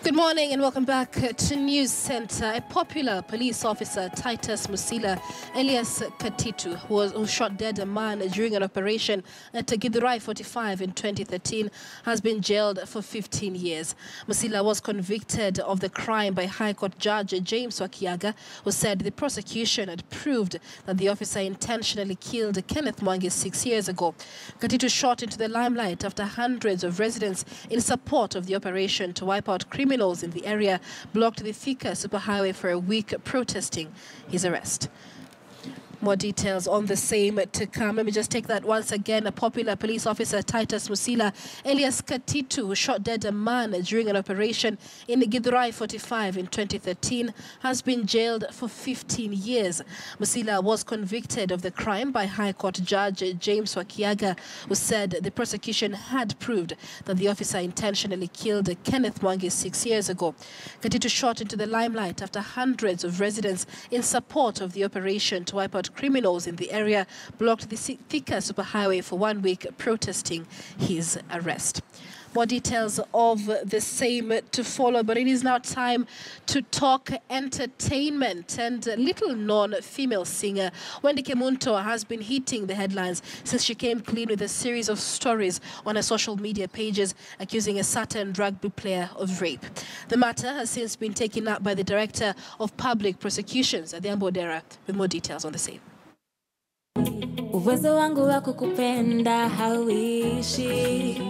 Good morning and welcome back to News Center. A popular police officer, Titus Musila, alias Katitu, who shot dead a man during an operation at Githurai 45 in 2013, has been jailed for 15 years. Musila was convicted of the crime by High Court Judge James Wakiaga, who said the prosecution had proved that the officer intentionally killed Kenneth Mwangi 6 years ago. Katitu shot into the limelight after hundreds of residents in support of the operation to wipe out criminals in the area blocked the Thika superhighway for a week protesting his arrest. More details on the same to come. Let me just take that once again. A popular police officer, Titus Musila, alias Katitu, who shot dead a man during an operation in Githurai 45 in 2013, has been jailed for 15 years. Musila was convicted of the crime by High Court Judge James Wakiaga, who said the prosecution had proved that the officer intentionally killed Kenneth Mwangi 6 years ago. Katitu shot into the limelight after hundreds of residents in support of the operation to wipe out criminals in the area blocked the Thika superhighway for 1 week protesting his arrest. More details of the same to follow, but it is now time to talk entertainment. And little-known female singer Wendy Kemunto has been hitting the headlines since she came clean with a series of stories on her social media pages accusing a certain rugby player of rape. The matter has since been taken up by the Director of Public Prosecutions, David Maraga, with more details on the same. Uwezo wangu wa kukupenda hauishi,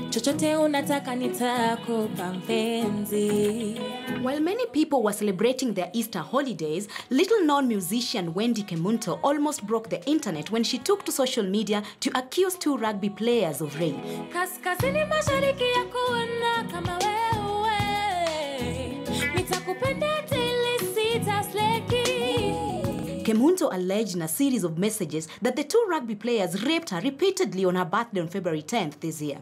chochote unataka nitakupa mpenzi. While many people were celebrating their Easter holidays, little-known musician Wendy Kemunto almost broke the internet when she took to social media to accuse two rugby players of rape. Kaskazini mashariki ya kuona kama wewe, nitakupenda tili sitasleki. Kemunto alleged in a series of messages that the two rugby players raped her repeatedly on her birthday on February 10th this year.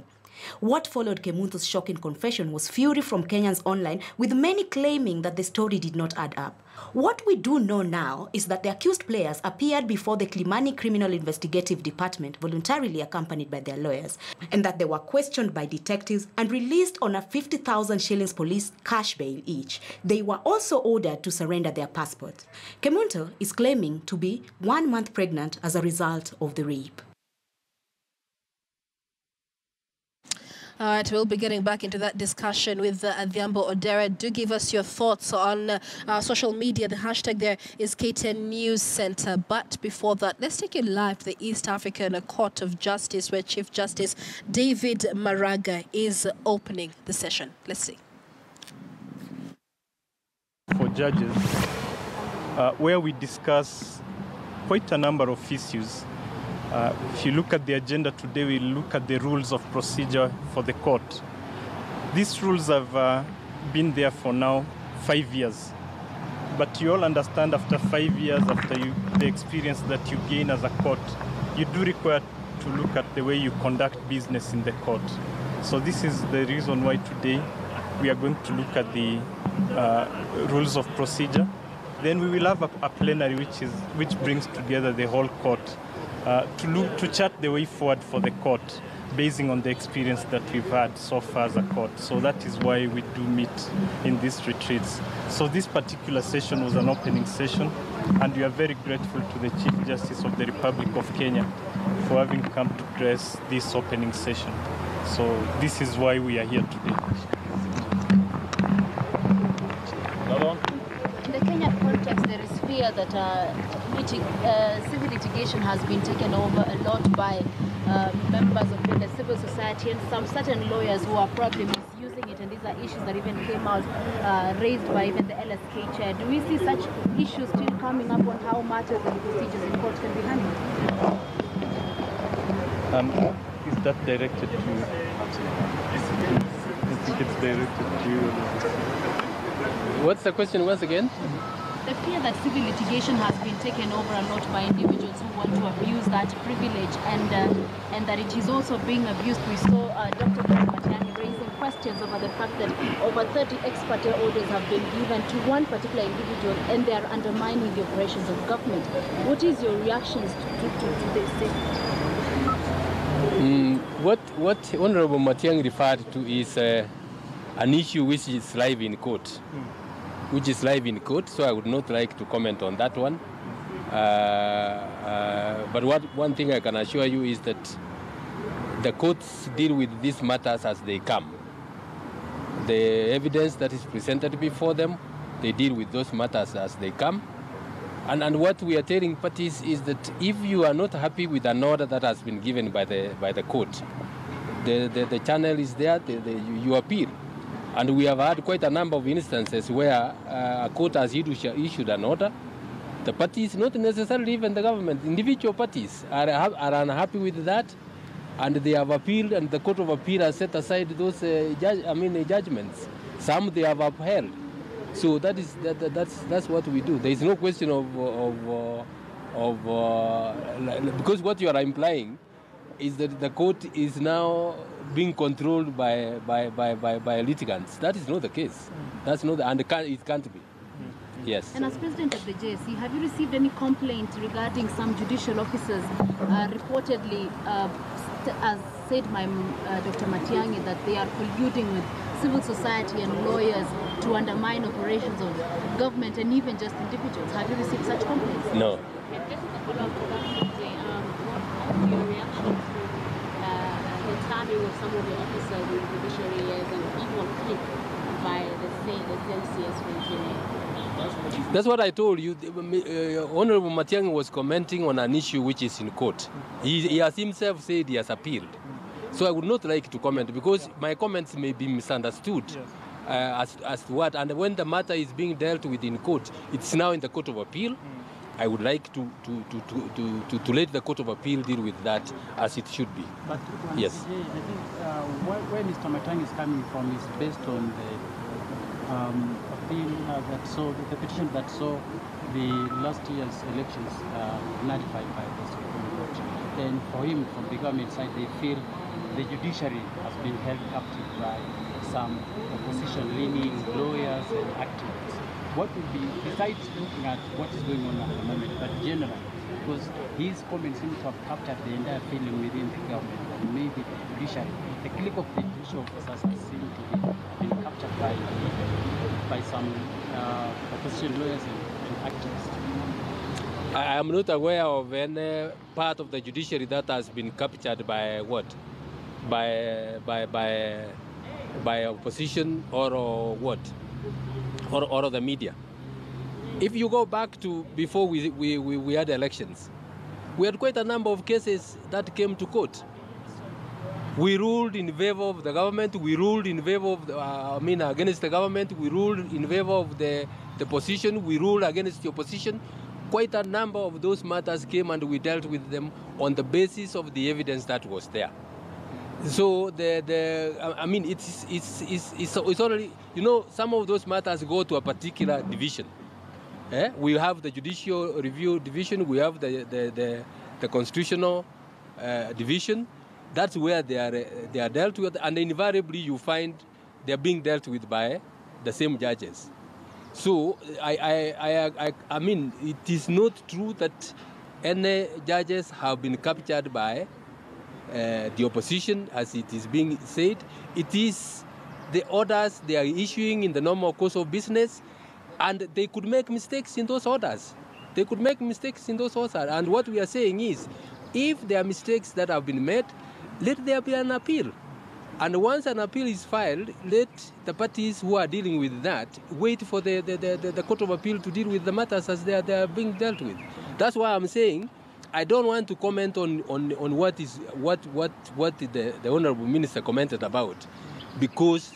What followed Kemunto's shocking confession was fury from Kenyans online, with many claiming that the story did not add up. What we do know now is that the accused players appeared before the Kilimani Criminal Investigative Department voluntarily accompanied by their lawyers, and that they were questioned by detectives and released on a 50,000 shillings police cash bail each. They were also ordered to surrender their passports. Kemunto is claiming to be 1 month pregnant as a result of the rape. All right, we'll be getting back into that discussion with Adhiambo Odera. Do give us your thoughts on social media. The hashtag there is KTN News Center. But before that, let's take you live to the East African Court of Justice, where Chief Justice David Maraga is opening the session. Let's see. For judges, where we discuss quite a number of issues. If you look at the agenda today, we look at the rules of procedure for the court. These rules have been there for now 5 years. But you all understand after 5 years, after the experience that you gain as a court, you do require to look at the way you conduct business in the court. So this is the reason why today we are going to look at the rules of procedure. Then we will have a plenary which brings together the whole court to chart the way forward for the court, basing on the experience that we've had so far as a court. So that is why we do meet in these retreats. So this particular session was an opening session, and we are very grateful to the Chief Justice of the Republic of Kenya for having come to grace this opening session. So this is why we are here today. In the Kenyan context, there is fear that civil litigation has been taken over a lot by members of the civil society and some certain lawyers who are probably misusing it, and these are issues that even came out raised by even the LSK chair. Do we see such issues still coming up on how matters and procedures in court can be handled? Is that directed to you? I think it's directed to you. What's the question once again? The fear that civil litigation has been taken over a lot by individuals who want to abuse that privilege, and that it is also being abused. We saw Dr. Matiang'i raising questions over the fact that over 30 expert orders have been given to one particular individual, and they are undermining the operations of government. What is your reactions to this? What Honorable Matiang'i referred to is an issue which is live in court. Which is live in court, so I would not like to comment on that one. But one thing I can assure you is that the courts deal with these matters as they come. The evidence that is presented before them, they deal with those matters as they come. And what we are telling parties is that if you are not happy with an order that has been given by the court, the channel is there, you appeal. And we have had quite a number of instances where a court has issued an order. The parties, not necessarily even the government, individual parties are unhappy with that, and they have appealed, and the Court of Appeal has set aside those judgments. Some they have upheld. So that's what we do. There is no question because what you are implying is that the court is now being controlled by litigants. That is not the case. That's not, and it can't be. Yes. And as president of the JSC, have you received any complaint regarding some judicial officers reportedly, as said by Dr. Matiang'i, that they are colluding with civil society and lawyers to undermine operations of government and even just individuals? Have you received such complaints? No. And just a follow-up to that, your reaction to the targeting of some of the officers in the judiciary as an equal click by the CS regime? That's what I told you. Honorable Matiang'i was commenting on an issue which is in court. He has himself said he has appealed. So I would not like to comment because my comments may be misunderstood. Yes. As to what, and when the matter is being dealt with in court, it's now in the Court of Appeal. I would like to let the Court of Appeal deal with that as it should be. But yes. I think where Mr. Matiang'i is coming from is based on the appeal the petition that saw the last year's elections nullified by the Supreme Court. And for him, from the government side, they feel the judiciary has been held captive by some opposition-leaning lawyers and activists. What would be, besides looking at what is going on at the moment, but generally, because his comments seem to have captured the entire feeling within the government, and maybe the judiciary, the clique of the judicial officers seem to be being captured by some opposition lawyers and activists. I am not aware of any part of the judiciary that has been captured by what? By opposition or what? Or the media. If you go back to before we had elections, we had quite a number of cases that came to court. We ruled in favor of the government. We ruled in favor of against the government. We ruled in favor of the position. We ruled against the opposition. Quite a number of those matters came, and we dealt with them on the basis of the evidence that was there. So it's already, some of those matters go to a particular division. We have the judicial review division. We have the constitutional division. That's where they are dealt with, and invariably you find they are being dealt with by the same judges. So I mean, it is not true that any judges have been captured by the opposition, as it is being said. It is the orders they are issuing in the normal course of business, and they could make mistakes in those orders. They could make mistakes in those orders. And what we are saying is, if there are mistakes that have been made, let there be an appeal. And once an appeal is filed, let the parties who are dealing with that wait for the Court of Appeal to deal with the matters as they are being dealt with. That's why I'm saying I don't want to comment on what the Honourable Minister commented about, because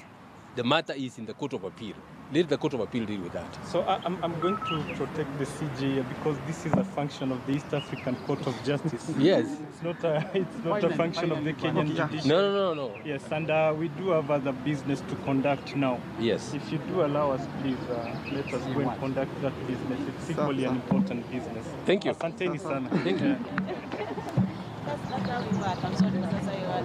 the matter is in the Court of Appeal. Let the Court of Appeal deal with that. So I'm going to protect the CJ because this is a function of the East African Court of Justice. Yes. It's not a function of the Kenyan judiciary. No. Yes, and we do have other business to conduct now. Yes. If you do allow us, please let us go and conduct that business. It's equally an important business. Thank you. Asanteni sana. Thank you. That's how we work. I'm sorry, but that's how you work.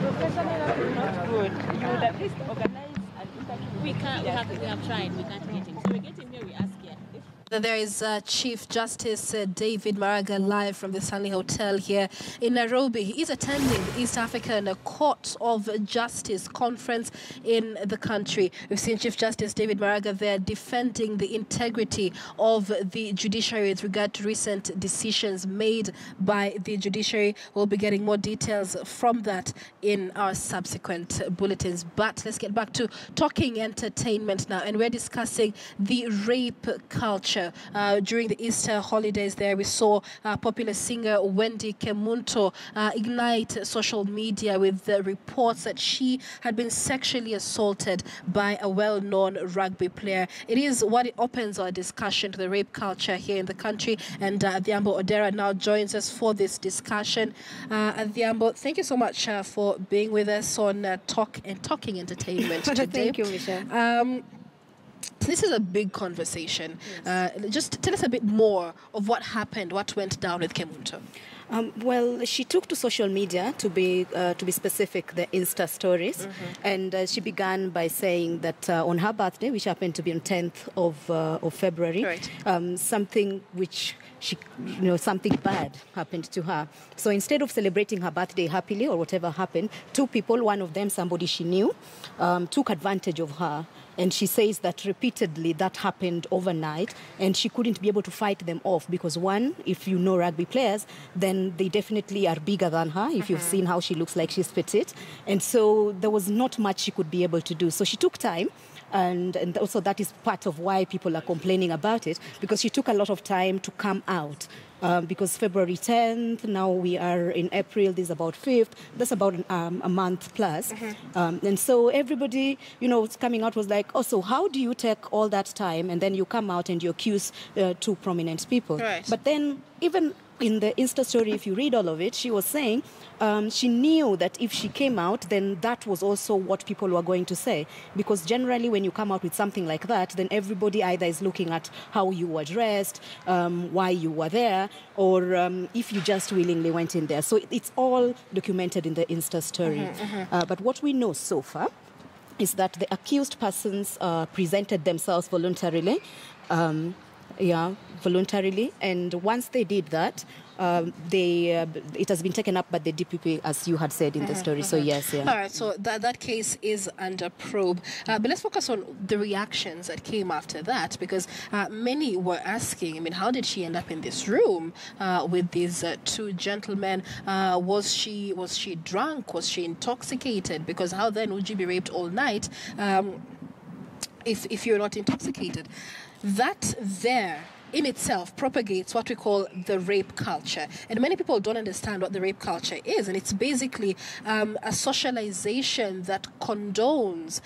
Professional is not good. You would at least organize an interview. We have tried. We can't get him. So we get him here, we ask here. There is Chief Justice David Maraga live from the Stanley Hotel here in Nairobi. He is attending the East African Court of Justice conference in the country. We've seen Chief Justice David Maraga there defending the integrity of the judiciary with regard to recent decisions made by the judiciary. We'll be getting more details from that in our subsequent bulletins. But let's get back to talking entertainment now, and we're discussing the rape culture. During the Easter holidays there, we saw popular singer Wendy Kemunto ignite social media with reports that she had been sexually assaulted by a well-known rugby player. It is what it opens our discussion to the rape culture here in the country, and Adhiambo Odera now joins us for this discussion. Adhiambo, thank you so much for being with us on Talking Entertainment today. Thank you, Michelle. This is a big conversation. Just tell us a bit more of what happened, what went down with Kemunto. Well, she took to social media, to be specific, the Insta stories, and she began by saying that on her birthday, which happened to be on 10th of February, right, something which something bad happened to her. So instead of celebrating her birthday happily or whatever happened, two people, one of them somebody she knew, took advantage of her. And she says that repeatedly that happened overnight, and she couldn't be able to fight them off because, one, if you know rugby players, then they definitely are bigger than her. If you've seen how she looks like, she's petite. And so there was not much she could be able to do. So she took time. And also that is part of why people are complaining about it, because she took a lot of time to come out. Because February 10th, now we are in April, this is about 5th, that's about a month plus. And so everybody, coming out was like, oh, so how do you take all that time and then you come out and you accuse two prominent people? Right. But then even in the Insta story, if you read all of it, she was saying she knew that if she came out, then that was also what people were going to say. Because generally when you come out with something like that, then everybody either is looking at how you were dressed, why you were there, or if you just willingly went in there. So it's all documented in the Insta story. But what we know so far is that the accused persons presented themselves voluntarily. Voluntarily, and once they did that, it has been taken up by the DPP, as you had said in the story. So yes, All right, so that case is under probe. But let's focus on the reactions that came after that, because many were asking, how did she end up in this room with these two gentlemen? Was she drunk? Was she intoxicated? Because how then would you be raped all night if you're not intoxicated? That there in itself propagates what we call the rape culture. And many people don't understand what the rape culture is. And it's basically a socialization that condones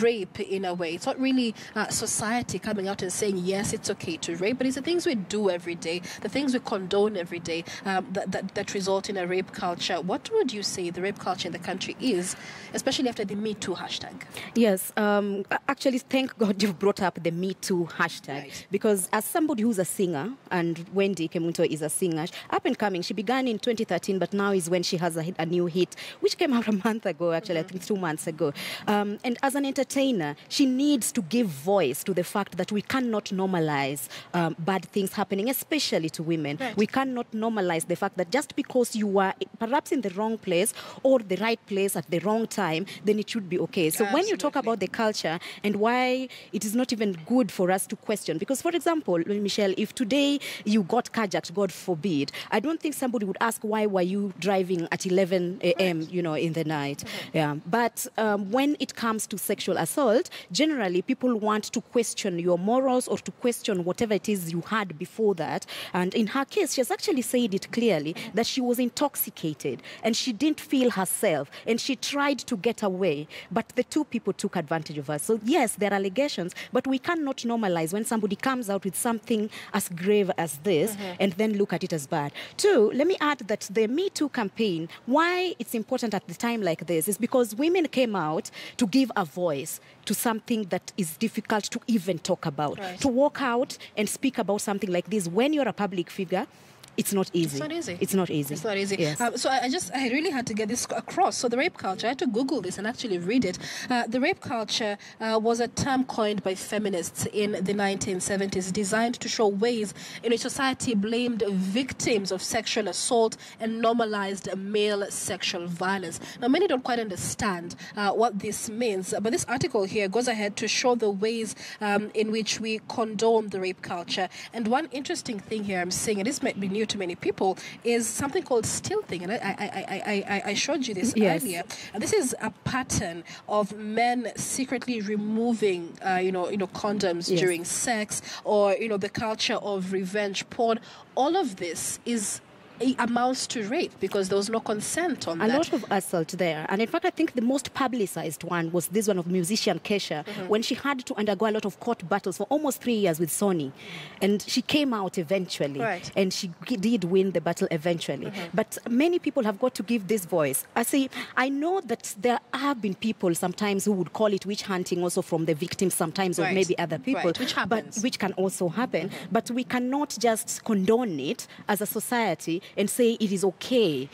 rape in a way. It's not really society coming out and saying, yes, it's okay to rape, but it's the things we do every day, the things we condone every day that result in a rape culture. What would you say the rape culture in the country is, especially after the Me Too hashtag? Yes, actually, thank God you brought up the Me Too hashtag, right, because as somebody who's a singer, and Wendy Kemunto is a singer, up and coming, she began in 2013, but now is when she has a new hit, which came out a month ago, actually, I think 2 months ago. And as an entertainer, she needs to give voice to the fact that we cannot normalize bad things happening, especially to women. Right. We cannot normalize the fact that just because you were perhaps in the wrong place or the right place at the wrong time, then it should be okay. So when you talk about the culture and why it is not even good for us to question, because, for example, Michelle, if today you got carjacked, God forbid, I don't think somebody would ask, why were you driving at 11 a.m., in the night? Yeah. But when it comes to sexual assault, generally people want to question your morals or to question whatever it is you had before that. And in her case, she has actually said it clearly that she was intoxicated and she didn't feel herself and she tried to get away. But the two people took advantage of her. So yes, there are allegations, but we cannot normalize when somebody comes out with something as grave as this and then look at it as bad. Two, let me add that the Me Too campaign, why it's important at the time like this is because women came out to give a voice to something that is difficult to even talk about. Right. To walk out and speak about something like this when you're a public figure, it's not easy. It's not easy. It's not easy. It's not easy. Yes. So I really had to get this across. So the rape culture, I had to Google this and actually read it. The rape culture was a term coined by feminists in the 1970s, designed to show ways in which society blamed victims of sexual assault and normalized male sexual violence. Now, many don't quite understand what this means, but this article here goes ahead to show the ways in which we condone the rape culture. And one interesting thing here I'm seeing, and this might be new to many people, is something called stilting. And I showed you this earlier. And this is a pattern of men secretly removing, condoms during sex, or the culture of revenge porn. All of this amounts to rape because there was no consent on that. A lot of assault there. And in fact, I think the most publicized one was this one of musician Kesha, when she had to undergo a lot of court battles for almost 3 years with Sony. And she came out eventually. Right. And she did win the battle eventually. But many people have got to give this voice. I know that there have been people sometimes who would call it witch hunting also from the victims sometimes, or maybe other people. Right. Which happens. But which can also happen. But we cannot just condone it as a society and say it is okay,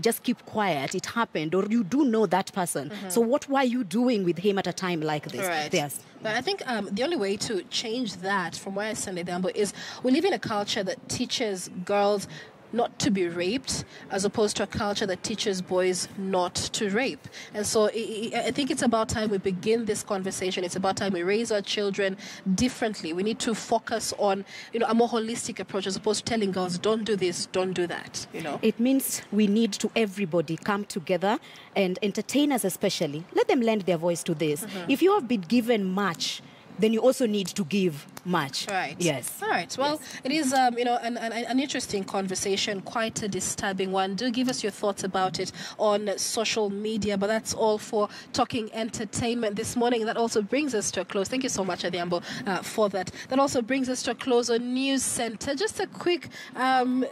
just keep quiet, it happened, or you do know that person. So what were you doing with him at a time like this? Right. Yes. But I think the only way to change that, from where I stand, is we live in a culture that teaches girls not to be raped, as opposed to a culture that teaches boys not to rape. And so I think it's about time we begin this conversation. It's about time we raise our children differently. We need to focus on, a more holistic approach, as opposed to telling girls, don't do this, don't do that. It means we need to everybody come together, and entertainers especially, let them lend their voice to this. If you have been given much, then you also need to give much. Right. Yes. All right. Well, it is, an interesting conversation, quite a disturbing one. Do give us your thoughts about it on social media. But that's all for Talking Entertainment this morning. That also brings us to a close. Thank you so much, Adhiambo, for that. That also brings us to a close on News Center. Just a quick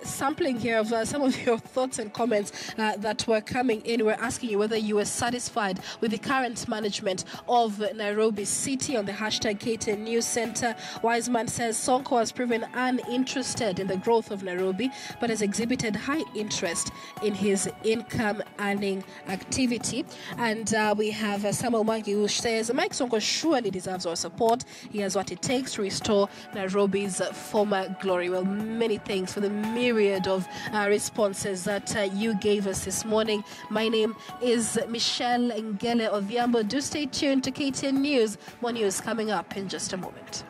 sampling here of some of your thoughts and comments that were coming in. We're asking you whether you were satisfied with the current management of Nairobi City on the hashtag KTN News Center. Wiseman says Sonko has proven uninterested in the growth of Nairobi, but has exhibited high interest in his income-earning activity. And we have Samuel Mwangi, who says Mike Sonko surely deserves our support. He has what it takes to restore Nairobi's former glory. Well, many thanks for the myriad of responses that you gave us this morning. My name is Michelle Ngele Odhiambo. Do stay tuned to KTN News. More news coming up in just a moment.